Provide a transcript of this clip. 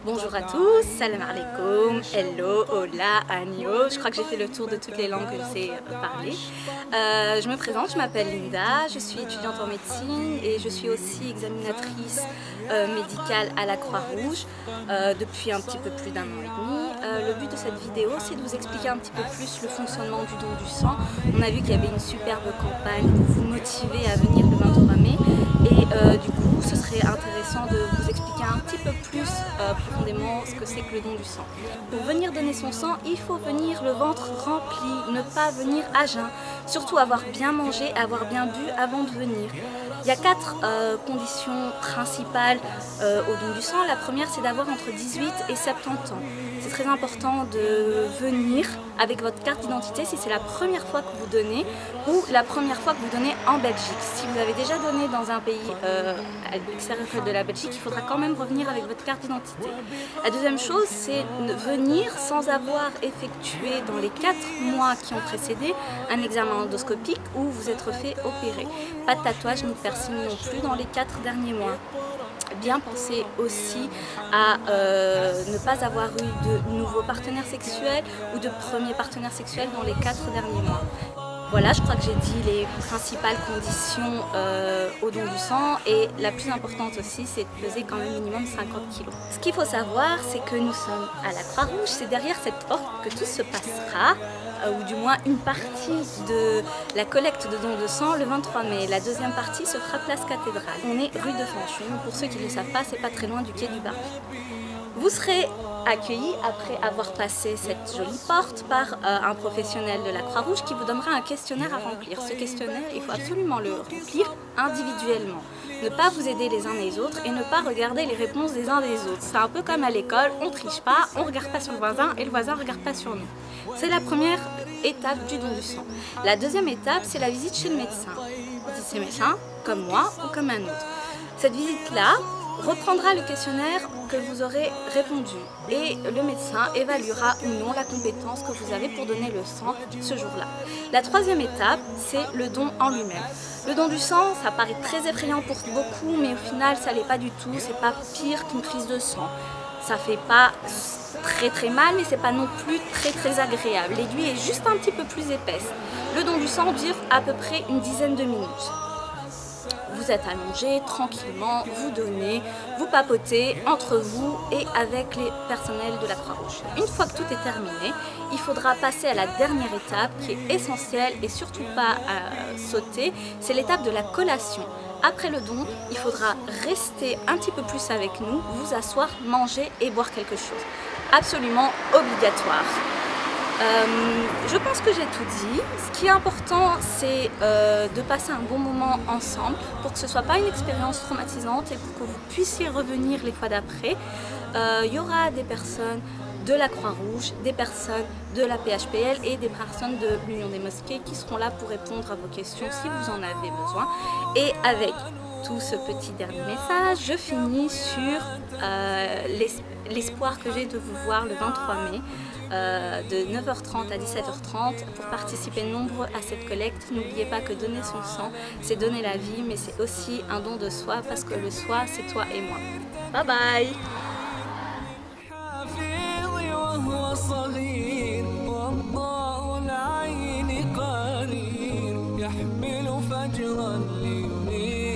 Bonjour à tous, salam alaikum, hello, hola, agno. Je crois que j'ai fait le tour de toutes les langues que je sais parler. Je me présente, je m'appelle Linda, je suis étudiante en médecine et je suis aussi examinatrice médicale à la Croix-Rouge depuis un petit peu plus d'1 an et demi. Le but de cette vidéo, c'est de vous expliquer un petit peu plus le fonctionnement du don du sang. On a vu qu'il y avait une superbe campagne pour vous motiver à venir le 23 mai et du coup, ce serait intéressant de vous expliquer un petit peu plus profondément ce que c'est que le don du sang. Pour venir donner son sang, il faut venir le ventre rempli, ne pas venir à jeun, surtout avoir bien mangé, avoir bien bu avant de venir. Il y a 4 conditions principales au don du sang. La première, c'est d'avoir entre 18 et 70 ans. C'est très important de venir avec votre carte d'identité si c'est la première fois que vous donnez ou la première fois que vous donnez en Belgique. Si vous avez déjà donné dans un pays à l'extérieur de la Belgique, il faudra quand même revenir avec votre carte d'identité. La deuxième chose, c'est venir sans avoir effectué dans les 4 mois qui ont précédé un examen endoscopique où vous êtes fait opérer. Pas de tatouage ni de piercing non plus dans les 4 derniers mois. Bien penser aussi à ne pas avoir eu de nouveaux partenaires sexuels ou de premiers partenaires sexuels dans les 4 derniers mois. Voilà, je crois que j'ai dit les principales conditions au don du sang et la plus importante aussi, c'est de peser quand même minimum 50 kg. Ce qu'il faut savoir, c'est que nous sommes à la Croix-Rouge, c'est derrière cette porte que tout se passera, ou du moins une partie de la collecte de don de sang le 23 mai. La deuxième partie se fera place Cathédrale. On est rue de Fanchon, pour ceux qui ne le savent pas, c'est pas très loin du quai du Barbier. Vous serez accueillis après avoir passé cette jolie porte par un professionnel de la Croix-Rouge qui vous donnera un questionnaire à remplir. Ce questionnaire, il faut absolument le remplir individuellement. Ne pas vous aider les uns les autres et ne pas regarder les réponses des uns des autres. C'est un peu comme à l'école, on ne triche pas, on ne regarde pas sur le voisin et le voisin ne regarde pas sur nous. C'est la première étape du don du sang. La deuxième étape, c'est la visite chez le médecin. C'est médecin, comme moi ou comme un autre. Cette visite-là reprendra le questionnaire que vous aurez répondu et le médecin évaluera ou non la compétence que vous avez pour donner le sang ce jour-là. La troisième étape, c'est le don en lui-même. Le don du sang, ça paraît très effrayant pour beaucoup, mais au final, ça l'est pas du tout. C'est pas pire qu'une prise de sang. Ça fait pas très mal, mais c'est pas non plus très agréable. L'aiguille est juste un petit peu plus épaisse. Le don du sang dure à peu près une dizaine de minutes. Vous êtes allongé tranquillement, vous donnez, vous papotez entre vous et avec les personnels de la Croix-Rouge. Une fois que tout est terminé, il faudra passer à la dernière étape qui est essentielle et surtout pas à sauter, c'est l'étape de la collation. Après le don, il faudra rester un petit peu plus avec nous, vous asseoir, manger et boire quelque chose. Absolument obligatoire. Je pense que j'ai tout dit. Ce qui est important, c'est de passer un bon moment ensemble pour que ce ne soit pas une expérience traumatisante et pour que vous puissiez revenir les fois d'après. Il y aura des personnes de la Croix-Rouge, des personnes de la PHPL et des personnes de l'Union des mosquées qui seront là pour répondre à vos questions si vous en avez besoin. Et avec tout ce petit dernier message, je finis sur l'espoir que j'ai de vous voir le 23 mai de 9h30 à 17h30 pour participer nombreux à cette collecte. N'oubliez pas que donner son sang, c'est donner la vie, mais c'est aussi un don de soi parce que le soi, c'est toi et moi. Bye bye! يحمل فجرا لينير